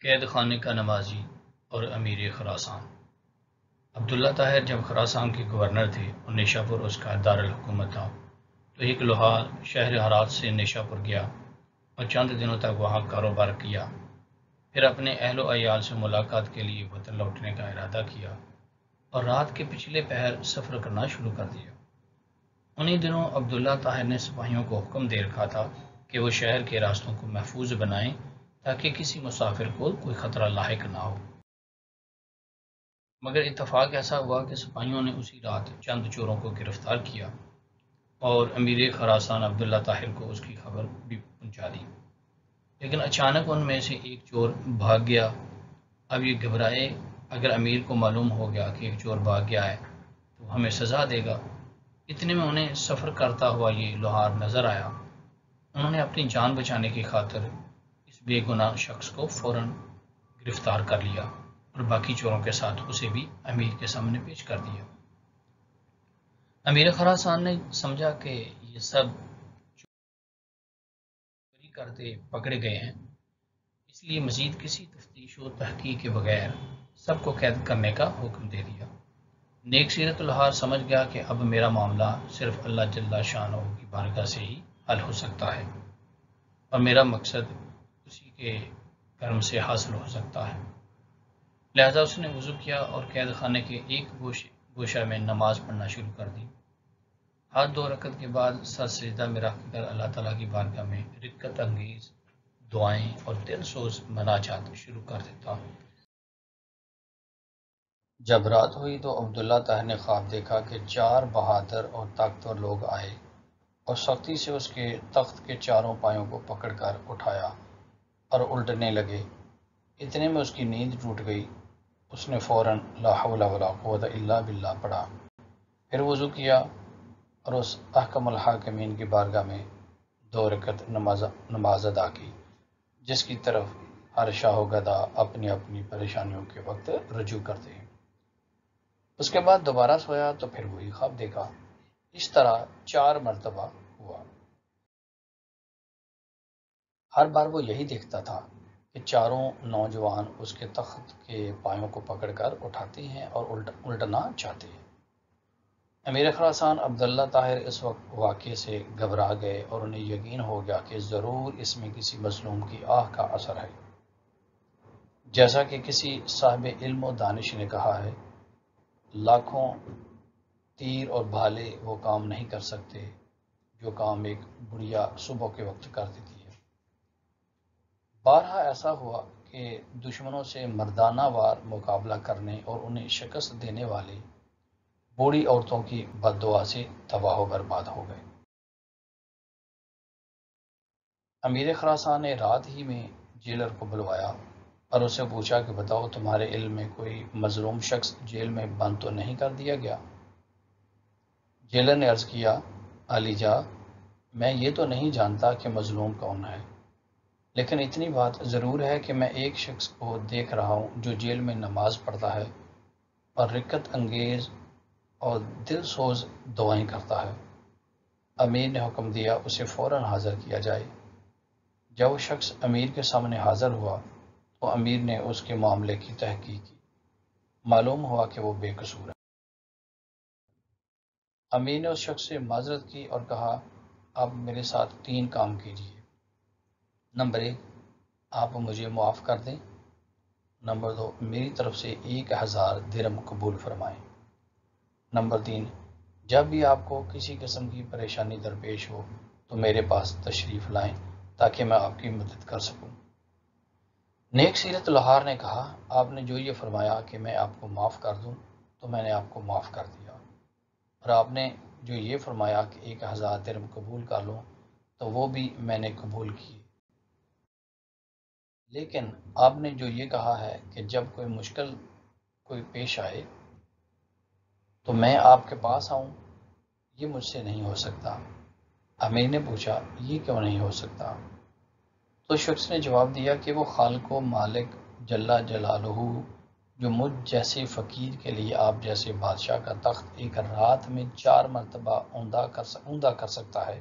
قید خانے کا نمازی اور امیر خراسان عبداللہ طاہر جب خراسان کے گورنر تھے اور نیشاپور اس کا دارالحکومت تھا تو ایک لوحار شہر ہرات سے نیشاپور گیا اور چند دنوں تک وہاں کاروبار کیا، پھر اپنے اہل و عیال سے ملاقات کے لیے وطن لوٹنے کا ارادہ کیا اور رات کے پچھلے پہر سفر کرنا شروع کر دیا۔ انہی دنوں عبداللہ طاہر نے سپاہیوں کو حکم دے رکھا تھا کہ وہ شہر کے راستوں کو محفوظ بنائیں تاکہ کسی مسافر کو کوئی خطرہ لاحق نہ ہو۔ مگر اتفاق ایسا ہوا کہ سپاہیوں نے اسی رات چند چوروں کو گرفتار کیا اور امیر خراسان عبداللہ طاہر کو اس کی خبر بھی پہنچا دی، لیکن اچانک ان میں سے ایک چور بھاگ گیا۔ اب یہ گھبرائے، اگر امیر کو معلوم ہو گیا کہ ایک چور بھاگ گیا ہے تو ہمیں سزا دے گا۔ اتنے میں انہیں سفر کرتا ہوا یہ لوحار نظر آیا۔ انہوں نے اپنی جان بچانے کی خاطر اس بے گناہ شخص کو فوراً گرفتار کر لیا اور باقی چوروں کے ساتھ اسے بھی امیر کے سامنے پیش کر دیا۔ امیر خراسان نے سمجھا کہ یہ سب چوری کرتے پکڑے گئے ہیں، اس لیے مزید کسی تفتیش و تحقیق کے بغیر سب کو قید کرنے کا حکم دے دیا۔ نیک سیرت لوحار سمجھ گیا کہ اب میرا معاملہ صرف اللہ جل شانہ کی بارگاہ سے ہی حل ہو سکتا ہے اور میرا مقصد اسی کے کرم سے حاصل ہو سکتا ہے۔ لہذا اس نے وضو کیا اور قید خانے کے ایک گوشہ میں نماز پڑھنا شروع کر دی۔ ہر 2 رکعت کے بعد سر سجدہ میں رکھ کر اللہ تعالیٰ کی بارگاہ میں رقت انگیز دعائیں اور دل سوز مناجات شروع کر دیتا۔ جب رات ہوئی تو عبداللہ طاہر نے خواب دیکھا کہ 4 بہادر اور طاقتور لوگ آئے اور سختی سے اس کے تخت کے چاروں پایوں کو پکڑ کر اٹھایا اور الٹنے لگے۔ اتنے میں اس کی نیند ٹوٹ گئی۔ اس نے فوراً لا حول ولا قوت الا باللہ پڑھا، پھر وضو کیا اور اس احکم الحاکمین کی بارگاہ میں 2 رکعت نماز ادا کی، جس کی طرف ہر شاہ و گدا اپنی اپنی پریشانیوں کے وقت رجوع کرتے ہیں۔ اس کے بعد دوبارہ سویا تو پھر وہی خواب دیکھا۔ اس طرح 4 مرتبہ ہوا۔ ہر بار وہ یہی دیکھتا تھا کہ چاروں نوجوان اس کے تخت کے پایوں کو پکڑ کر اٹھاتے ہیں اور الٹنا چاہتے ہیں۔ امیر خراسان عبداللہ طاہر اس واقعے سے گھبرا گئے اور انہیں یقین ہو گیا کہ ضرور اس میں کسی مظلوم کی آہ کا اثر ہے۔ جیسا کہ کسی صاحب علم و دانش نے کہا ہے، لاکھوں تیر اور بھالے وہ کام نہیں کر سکتے جو کام ایک بڑھیا صبح کے وقت کر دیتی ہے۔ بارہا ایسا ہوا کہ دشمنوں سے مردانہ وار مقابلہ کرنے اور انہیں شکست دینے والے بوڑھی عورتوں کی بد دعا سے تباہ و برباد ہو گئے۔ امیر خراسان نے رات ہی میں جیلر کو بلوایا اور اسے پوچھا کہ بتاؤ، تمہارے علم میں کوئی مظلوم شخص جیل میں بند تو نہیں کر دیا گیا؟ جیلر نے عرض کیا، علی جا، میں یہ تو نہیں جانتا کہ مظلوم کون ہے، لیکن اتنی بات ضرور ہے کہ میں ایک شخص کو دیکھ رہا ہوں جو جیل میں نماز پڑھتا ہے اور رقت انگیز اور دل سوز دعائیں کرتا ہے۔ امیر نے حکم دیا اسے فوراً حاضر کیا جائے۔ جب وہ شخص امیر کے سامنے حاضر ہوا تو امیر نے اس کے معاملے کی تحقیق کی۔ معلوم ہوا کہ وہ بے قصور ہے۔ امیر نے اس شخص سے معذرت کی اور کہا، آپ میرے ساتھ 3 کام کیجیے۔ نمبر 1، آپ مجھے معاف کر دیں۔ نمبر 2، میری طرف سے 1000 درہم قبول فرمائیں۔ نمبر 3، جب بھی آپ کو کسی قسم کی پریشانی درپیش ہو تو میرے پاس تشریف لائیں تاکہ میں آپ کی مدد کر سکوں۔ نیک سیرت لوحار نے کہا، آپ نے جو یہ فرمایا کہ میں آپ کو معاف کر دوں تو میں نے آپ کو معاف کر دیا، اور آپ نے جو یہ فرمایا کہ 1000 درہم قبول کر لوں تو وہ بھی میں نے قبول کیے، لیکن آپ نے جو یہ کہا ہے کہ جب کوئی پیش آئے تو میں آپ کے پاس آؤں، یہ مجھ سے نہیں ہو سکتا۔ امیر نے پوچھا، یہ کیوں نہیں ہو سکتا؟ تو شخص نے جواب دیا کہ وہ خالق و مالک جل جلالہ جو مجھ جیسے فقیر کے لیے آپ جیسے بادشاہ کا تخت ایک رات میں 4 مرتبہ اوندا کر سکتا ہے،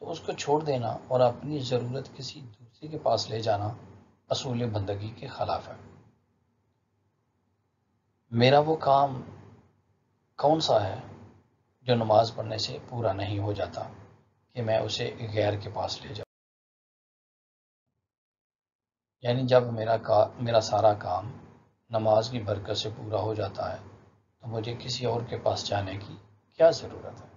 تو اس کو چھوڑ دینا اور اپنی ضرورت کسی دوسرے کے پاس لے جانا اصول بندگی کے خلاف ہے۔ میرا وہ کام کون سا ہے جو نماز پڑھنے سے پورا نہیں ہو جاتا کہ میں اسے غیر کے پاس لے جاؤں؟ یعنی جب میرا سارا کام نماز کی برکت سے پورا ہو جاتا ہے تو مجھے کسی اور کے پاس جانے کی کیا ضرورت ہے؟